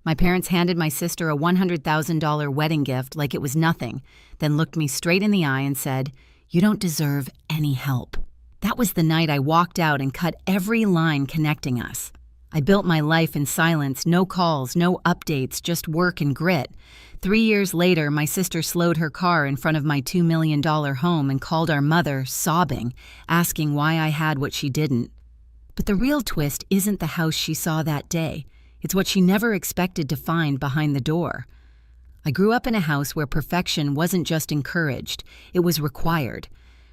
My parents handed my sister a $100,000 wedding gift like it was nothing, then looked me straight in the eye and said, "You don't deserve any help." That was the night I walked out and cut every line connecting us. I built my life in silence, no calls, no updates, just work and grit. 3 years later, my sister slowed her car in front of my $2 million home and called our mother, sobbing, asking why I had what she didn't. But the real twist isn't the house she saw that day. It's what she never expected to find behind the door. I grew up in a house where perfection wasn't just encouraged, it was required.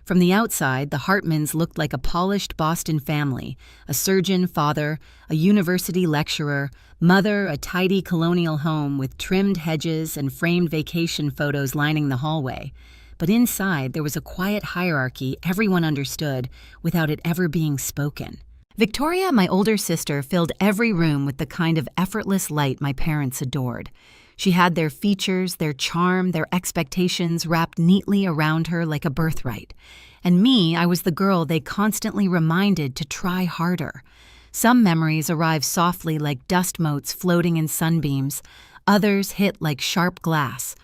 From the outside, the Hartmans looked like a polished Boston family, a surgeon father, a university lecturer, mother, a tidy colonial home with trimmed hedges and framed vacation photos lining the hallway. But inside, there was a quiet hierarchy everyone understood without it ever being spoken. Victoria, my older sister, filled every room with the kind of effortless light my parents adored. She had their features, their charm, their expectations wrapped neatly around her like a birthright. And me, I was the girl they constantly reminded to try harder. Some memories arrive softly like dust motes floating in sunbeams. Others hit like sharp glass.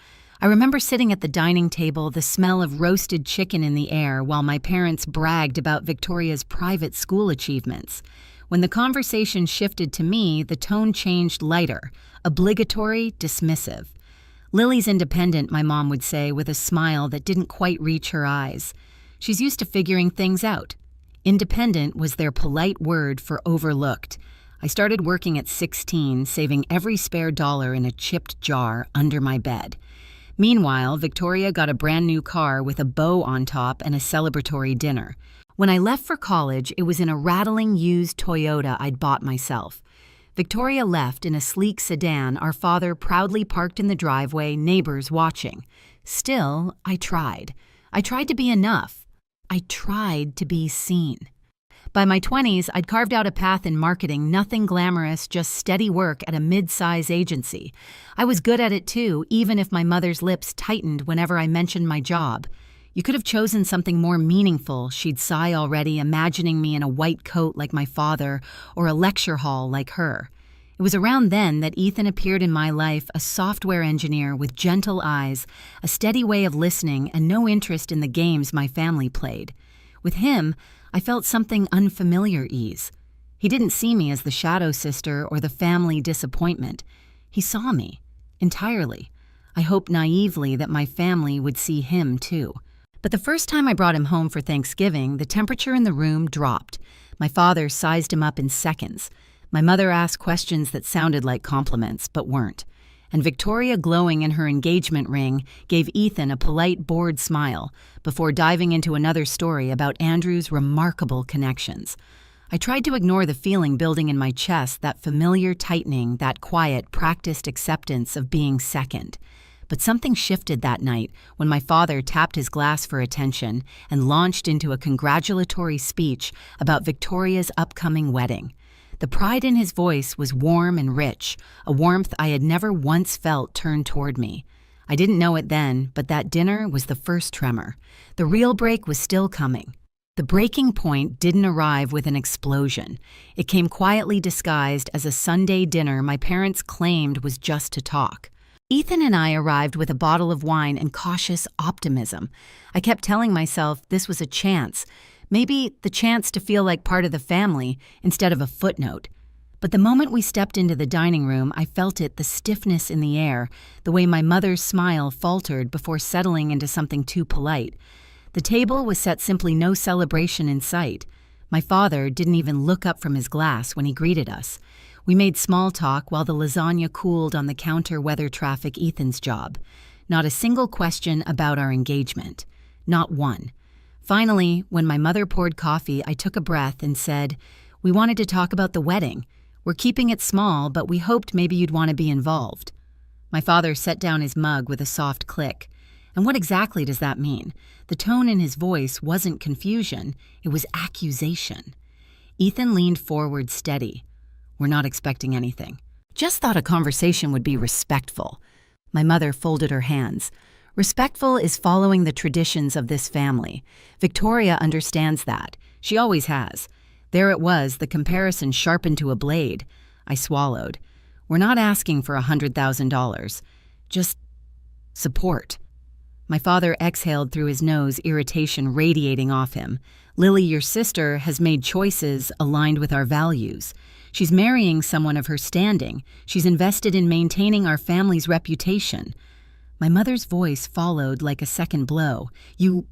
I remember sitting at the dining table, the smell of roasted chicken in the air, while my parents bragged about Victoria's private school achievements. When the conversation shifted to me, the tone changed lighter, obligatory, dismissive. "Lily's independent," my mom would say with a smile that didn't quite reach her eyes. She's used to figuring things out. Independent was their polite word for overlooked. I started working at 16, saving every spare dollar in a chipped jar under my bed. Meanwhile, Victoria got a brand new car with a bow on top and a celebratory dinner. When I left for college, it was in a rattling used Toyota I'd bought myself. Victoria left in a sleek sedan, our father proudly parked in the driveway, neighbors watching. Still, I tried. I tried to be enough. I tried to be seen. By my 20s, I'd carved out a path in marketing, nothing glamorous, just steady work at a mid-size agency. I was good at it too, even if my mother's lips tightened whenever I mentioned my job. "You could have chosen something more meaningful," she'd sigh already, imagining me in a white coat like my father or a lecture hall like her. It was around then that Ethan appeared in my life, a software engineer with gentle eyes, a steady way of listening, and no interest in the games my family played. With him, I felt something unfamiliar ease. He didn't see me as the shadow sister or the family disappointment. He saw me, entirely. I hoped naively that my family would see him too. But the first time I brought him home for Thanksgiving, the temperature in the room dropped. My father sized him up in seconds. My mother asked questions that sounded like compliments, but weren't. And Victoria, glowing in her engagement ring, gave Ethan a polite, bored smile before diving into another story about Andrew's remarkable connections. I tried to ignore the feeling building in my chest, that familiar tightening, that quiet, practiced acceptance of being second. But something shifted that night when my father tapped his glass for attention and launched into a congratulatory speech about Victoria's upcoming wedding. The pride in his voice was warm and rich, a warmth I had never once felt turn toward me. I didn't know it then, but that dinner was the first tremor. The real break was still coming. The breaking point didn't arrive with an explosion. It came quietly disguised as a Sunday dinner my parents claimed was just to talk. Ethan and I arrived with a bottle of wine and cautious optimism. I kept telling myself this was a chance. Maybe the chance to feel like part of the family instead of a footnote. But the moment we stepped into the dining room, I felt it, the stiffness in the air, the way my mother's smile faltered before settling into something too polite. The table was set simply no celebration in sight. My father didn't even look up from his glass when he greeted us. We made small talk while the lasagna cooled on the counter, weather traffic Ethan's job. Not a single question about our engagement. Not one. Finally, when my mother poured coffee, I took a breath and said, "We wanted to talk about the wedding. We're keeping it small, but we hoped maybe you'd want to be involved." My father set down his mug with a soft click. And what exactly does that mean? The tone in his voice wasn't confusion, it was accusation. Ethan leaned forward steady. "We're not expecting anything. Just thought a conversation would be respectful." My mother folded her hands. "Respectful is following the traditions of this family. Victoria understands that. She always has." There it was, the comparison sharpened to a blade. I swallowed. We're not asking for $100,000. Just support." My father exhaled through his nose, irritation radiating off him. "Lily, your sister has made choices aligned with our values. She's marrying someone of her standing. She's invested in maintaining our family's reputation." My mother's voice followed like a second blow. "You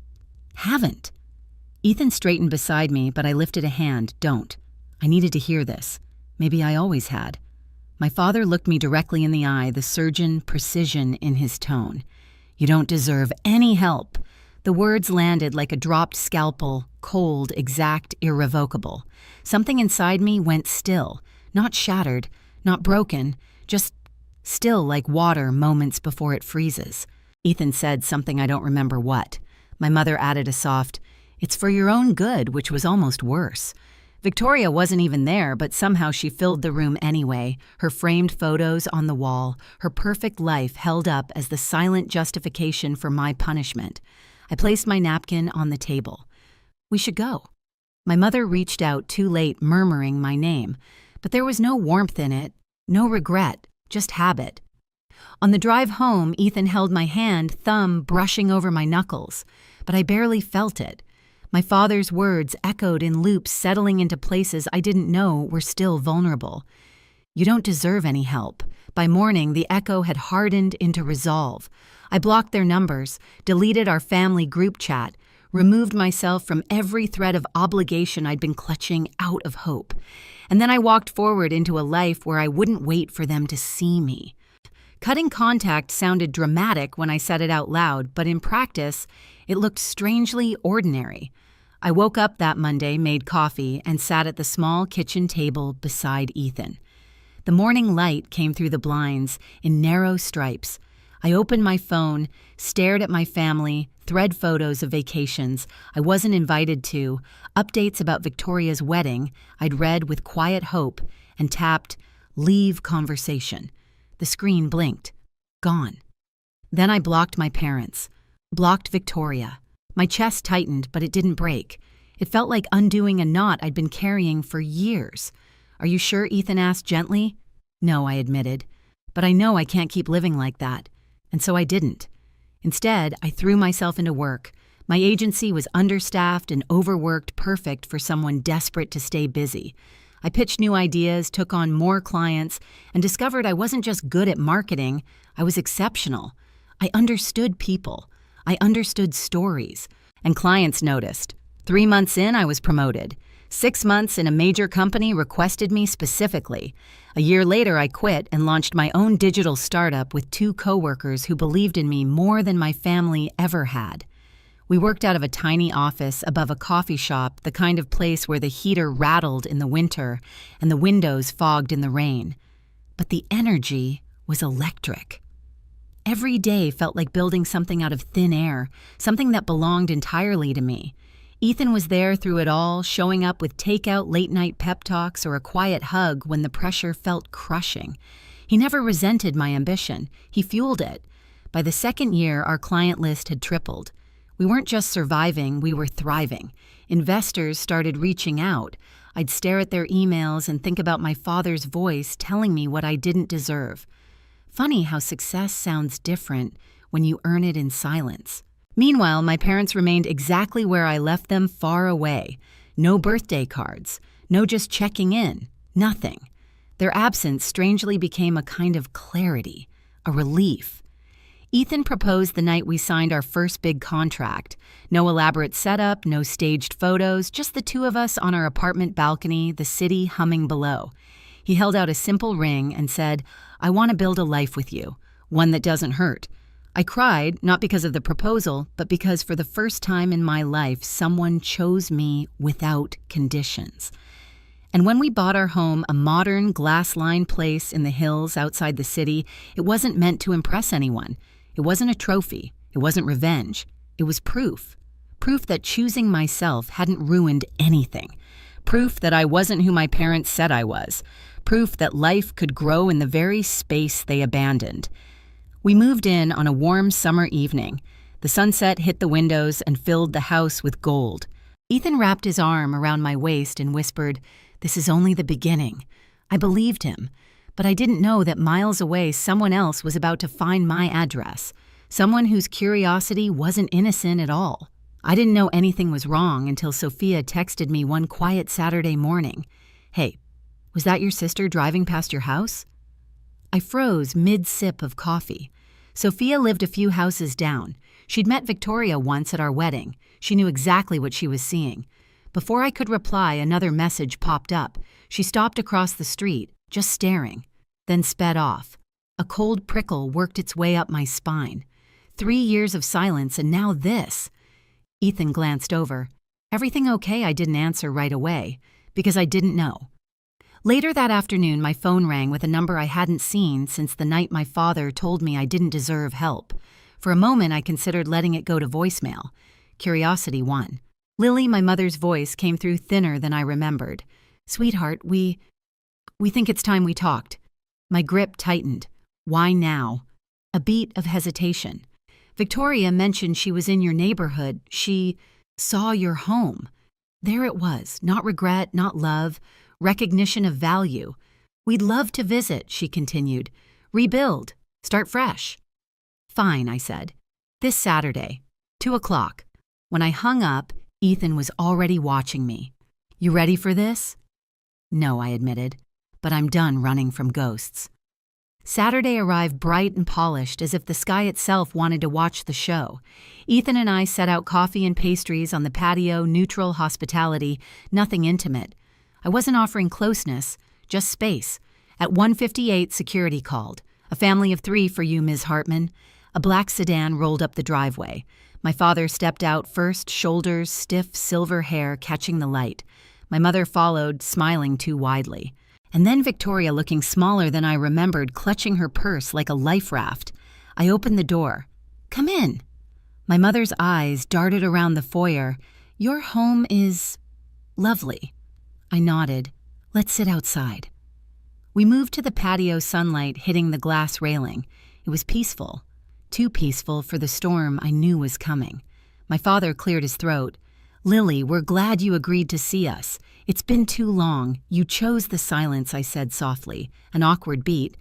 haven't." Ethan straightened beside me, but I lifted a hand. "Don't." I needed to hear this. Maybe I always had. My father looked me directly in the eye, the surgeon precision in his tone. "You don't deserve any help." The words landed like a dropped scalpel, cold, exact, irrevocable. Something inside me went still, not shattered, not broken, just still like water moments before it freezes. Ethan said something I don't remember what. My mother added a soft, "It's for your own good," which was almost worse. Victoria wasn't even there, but somehow she filled the room anyway, her framed photos on the wall, her perfect life held up as the silent justification for my punishment. I placed my napkin on the table. "We should go." My mother reached out too late, murmuring my name, but there was no warmth in it, no regret, just habit. On the drive home, Ethan held my hand, thumb brushing over my knuckles, but I barely felt it. My father's words echoed in loops, settling into places I didn't know were still vulnerable. "You don't deserve any help." By morning, the echo had hardened into resolve. I blocked their numbers, deleted our family group chat, removed myself from every thread of obligation I'd been clutching out of hope. And then I walked forward into a life where I wouldn't wait for them to see me. Cutting contact sounded dramatic when I said it out loud, but in practice, it looked strangely ordinary. I woke up that Monday, made coffee, and sat at the small kitchen table beside Ethan. The morning light came through the blinds in narrow stripes. I opened my phone, stared at my family, thread photos of vacations I wasn't invited to, updates about Victoria's wedding I'd read with quiet hope, and tapped "Leave conversation." The screen blinked. Gone. Then I blocked my parents. Blocked Victoria. My chest tightened, but it didn't break. It felt like undoing a knot I'd been carrying for years. "Are you sure?" Ethan asked gently. "No," I admitted. "But I know I can't keep living like that." And so I didn't. Instead, I threw myself into work. My agency was understaffed and overworked, perfect for someone desperate to stay busy. I pitched new ideas, took on more clients, and discovered I wasn't just good at marketing, I was exceptional. I understood people. I understood stories. And clients noticed. 3 months in, I was promoted. 6 months in a major company requested me specifically. A year later, I quit and launched my own digital startup with 2 coworkers who believed in me more than my family ever had. We worked out of a tiny office above a coffee shop, the kind of place where the heater rattled in the winter and the windows fogged in the rain. But the energy was electric. Every day felt like building something out of thin air, something that belonged entirely to me. Ethan was there through it all, showing up with takeout late-night pep talks or a quiet hug when the pressure felt crushing. He never resented my ambition. He fueled it. By the second year, our client list had tripled. We weren't just surviving, we were thriving. Investors started reaching out. I'd stare at their emails and think about my father's voice telling me what I didn't deserve. Funny how success sounds different when you earn it in silence. Meanwhile, my parents remained exactly where I left them, far away. No birthday cards, no just checking in, nothing. Their absence strangely became a kind of clarity, a relief. Ethan proposed the night we signed our first big contract. No elaborate setup, no staged photos, just the 2 of us on our apartment balcony, the city humming below. He held out a simple ring and said, "I want to build a life with you, one that doesn't hurt." I cried, not because of the proposal, but because for the first time in my life, someone chose me without conditions. And when we bought our home, a modern, glass-lined place in the hills outside the city, it wasn't meant to impress anyone. It wasn't a trophy. It wasn't revenge. It was proof. Proof that choosing myself hadn't ruined anything. Proof that I wasn't who my parents said I was. Proof that life could grow in the very space they abandoned. We moved in on a warm summer evening. The sunset hit the windows and filled the house with gold. Ethan wrapped his arm around my waist and whispered, "This is only the beginning." I believed him. But I didn't know that miles away someone else was about to find my address, someone whose curiosity wasn't innocent at all. I didn't know anything was wrong until Sophia texted me one quiet Saturday morning. "Hey, was that your sister driving past your house?" I froze mid-sip of coffee. Sophia lived a few houses down. She'd met Victoria once at our wedding. She knew exactly what she was seeing. Before I could reply, another message popped up. She stopped across the street, just staring, then sped off. A cold prickle worked its way up my spine. 3 years of silence, and now this. Ethan glanced over. Everything okay? I didn't answer right away, because I didn't know. Later that afternoon, my phone rang with a number I hadn't seen since the night my father told me I didn't deserve help. For a moment, I considered letting it go to voicemail. Curiosity won. Lily, my mother's voice, came through thinner than I remembered. "Sweetheart, we think it's time we talked." My grip tightened. Why now? A beat of hesitation. "Victoria mentioned she was in your neighborhood. She saw your home." There it was, not regret, not love, recognition of value. "We'd love to visit," she continued. "Rebuild. Start fresh." "Fine," I said. "This Saturday, 2 o'clock. When I hung up, Ethan was already watching me. "You ready for this?" "No," I admitted, "but I'm done running from ghosts." Saturday arrived bright and polished, as if the sky itself wanted to watch the show. Ethan and I set out coffee and pastries on the patio, neutral hospitality, nothing intimate. I wasn't offering closeness, just space. At 1:58, security called. "A family of 3 for you, Ms. Hartman." A black sedan rolled up the driveway. My father stepped out first, shoulders, stiff, silver hair catching the light. My mother followed, smiling too widely. And then Victoria, looking smaller than I remembered, clutching her purse like a life raft. I opened the door. "Come in." My mother's eyes darted around the foyer. "Your home is lovely." I nodded. "Let's sit outside." We moved to the patio, sunlight hitting the glass railing. It was peaceful. Too peaceful for the storm I knew was coming. My father cleared his throat. "Lily, we're glad you agreed to see us. It's been too long. You chose the silence," I said softly. An awkward beat.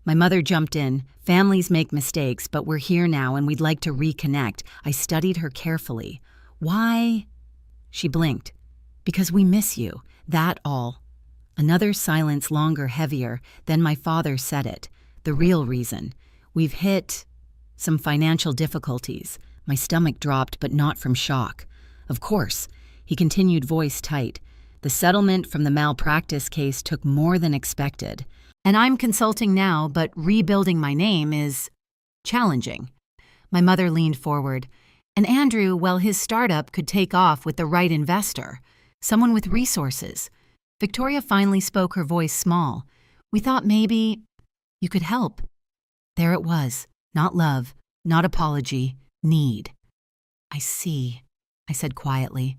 My mother jumped in. "Families make mistakes, but we're here now and we'd like to reconnect." I studied her carefully. "Why?" She blinked. "Because we miss you. That all." Another silence, longer, heavier. Then my father said it. "The real reason. We've hit some financial difficulties." My stomach dropped, but not from shock. "Of course," he continued, voice tight. "The settlement from the malpractice case took more than expected. And I'm consulting now, but rebuilding my name is challenging." My mother leaned forward. "And Andrew, well, his startup could take off with the right investor. Someone with resources." Victoria finally spoke, her voice small. "We thought maybe you could help." There it was. Not love, not apology, need. "I see," I said quietly.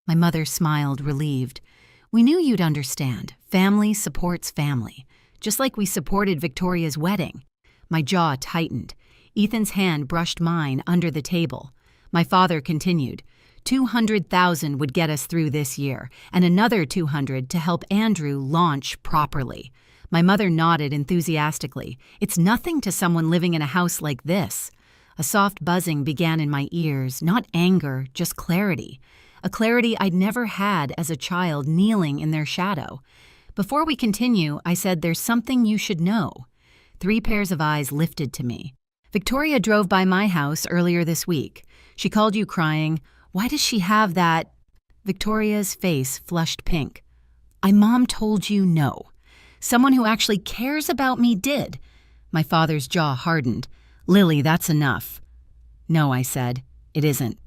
My mother smiled, relieved. "We knew you'd understand. Family supports family. Just like we supported Victoria's wedding." My jaw tightened. Ethan's hand brushed mine under the table. My father continued. 200,000 would get us through this year, and another 200 to help Andrew launch properly. My mother nodded enthusiastically. "It's nothing to someone living in a house like this." A soft buzzing began in my ears, not anger, just clarity. A clarity I'd never had as a child kneeling in their shadow. "Before we continue," I said, "there's something you should know." 3 pairs of eyes lifted to me. "Victoria drove by my house earlier this week. She called you crying. Why does she have that?" Victoria's face flushed pink. Mom told you no. Someone who actually cares about me did." My father's jaw hardened. "Lily, that's enough." "No," I said. "It isn't."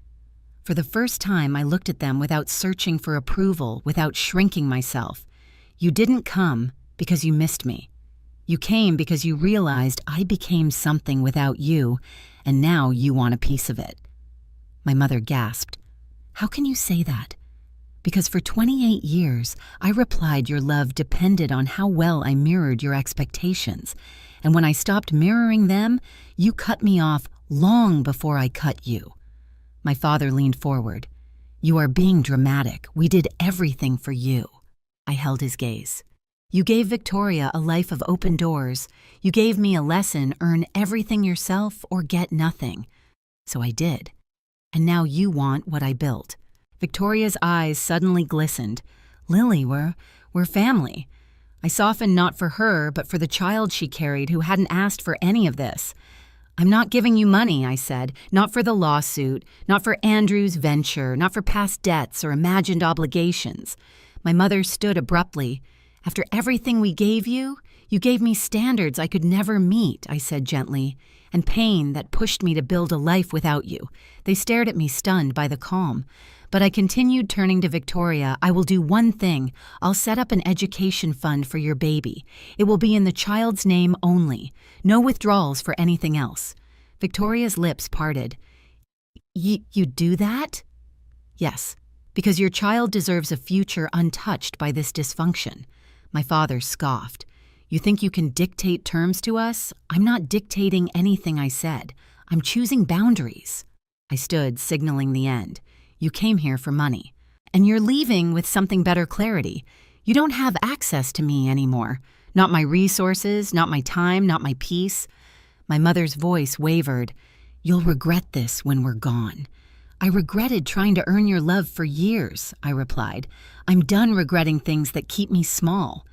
For the first time, I looked at them without searching for approval, without shrinking myself. "You didn't come because you missed me. You came because you realized I became something without you, and now you want a piece of it." My mother gasped. "How can you say that?" "Because for 28 years, I replied your love depended on how well I mirrored your expectations. And when I stopped mirroring them, you cut me off long before I cut you." My father leaned forward. "You are being dramatic. We did everything for you." I held his gaze. You gave Victoria a life of open doors. You gave me a lesson: earn everything yourself or get nothing. So I did. And now you want what I built." Victoria's eyes suddenly glistened. "Lily, we're family." I softened, not for her, but for the child she carried who hadn't asked for any of this. "I'm not giving you money," I said. "Not for the lawsuit, not for Andrew's venture, not for past debts or imagined obligations." My mother stood abruptly. "After everything we gave you, you gave me standards I could never meet," I said gently, "and pain that pushed me to build a life without you." They stared at me, stunned by the calm. But I continued, turning to Victoria. "I will do one thing. I'll set up an education fund for your baby. It will be in the child's name only. No withdrawals for anything else." Victoria's lips parted. You do that?" "Yes, because your child deserves a future untouched by this dysfunction." My father scoffed. "You think you can dictate terms to us? I'm not dictating anything," I said. "I'm choosing boundaries." I stood, signaling the end. "You came here for money. And you're leaving with something better clarity. You don't have access to me anymore. Not my resources, not my time, not my peace." My mother's voice wavered. "You'll regret this when we're gone." "I regretted trying to earn your love for years," I replied. "I'm done regretting things that keep me small."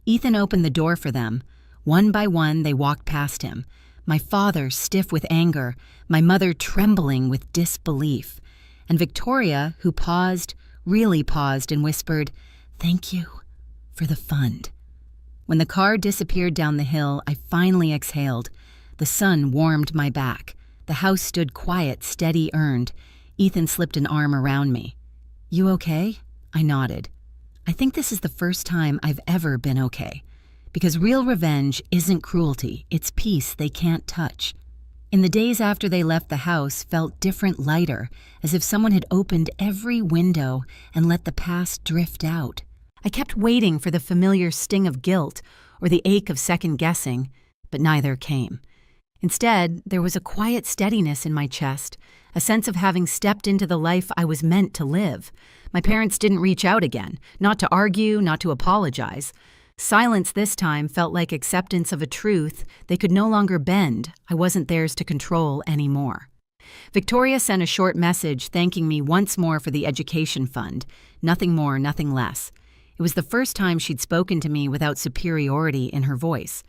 Ethan opened the door for them. One by one, they walked past him. My father stiff with anger, my mother trembling with disbelief. And Victoria, who paused, really paused, and whispered, "Thank you for the fund." When the car disappeared down the hill, I finally exhaled. The sun warmed my back. The house stood quiet, steady, earned. Ethan slipped an arm around me. "You okay?" I nodded. "I think this is the first time I've ever been okay. Because real revenge isn't cruelty, it's peace they can't touch." In the days after they left, the house felt different, lighter, as if someone had opened every window and let the past drift out. I kept waiting for the familiar sting of guilt or the ache of second-guessing, but neither came. Instead, there was a quiet steadiness in my chest, a sense of having stepped into the life I was meant to live. My parents didn't reach out again, not to argue, not to apologize. Silence this time felt like acceptance of a truth they could no longer bend. I wasn't theirs to control anymore. Victoria sent a short message thanking me once more for the education fund. Nothing more, nothing less. It was the first time she'd spoken to me without superiority in her voice.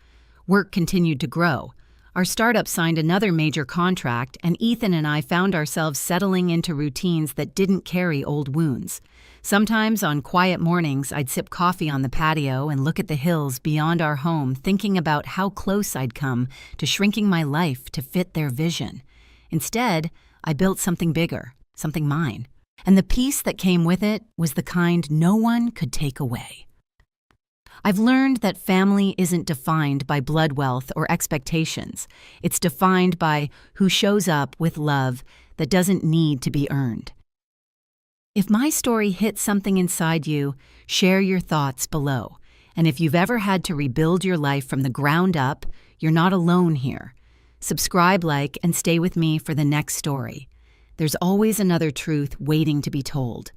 Work continued to grow. Our startup signed another major contract, and Ethan and I found ourselves settling into routines that didn't carry old wounds. Sometimes on quiet mornings, I'd sip coffee on the patio and look at the hills beyond our home, thinking about how close I'd come to shrinking my life to fit their vision. Instead, I built something bigger, something mine. And the peace that came with it was the kind no one could take away. I've learned that family isn't defined by blood wealth or expectations. It's defined by who shows up with love that doesn't need to be earned. If my story hit something inside you, share your thoughts below. And if you've ever had to rebuild your life from the ground up, you're not alone here. Subscribe, like, and stay with me for the next story. There's always another truth waiting to be told.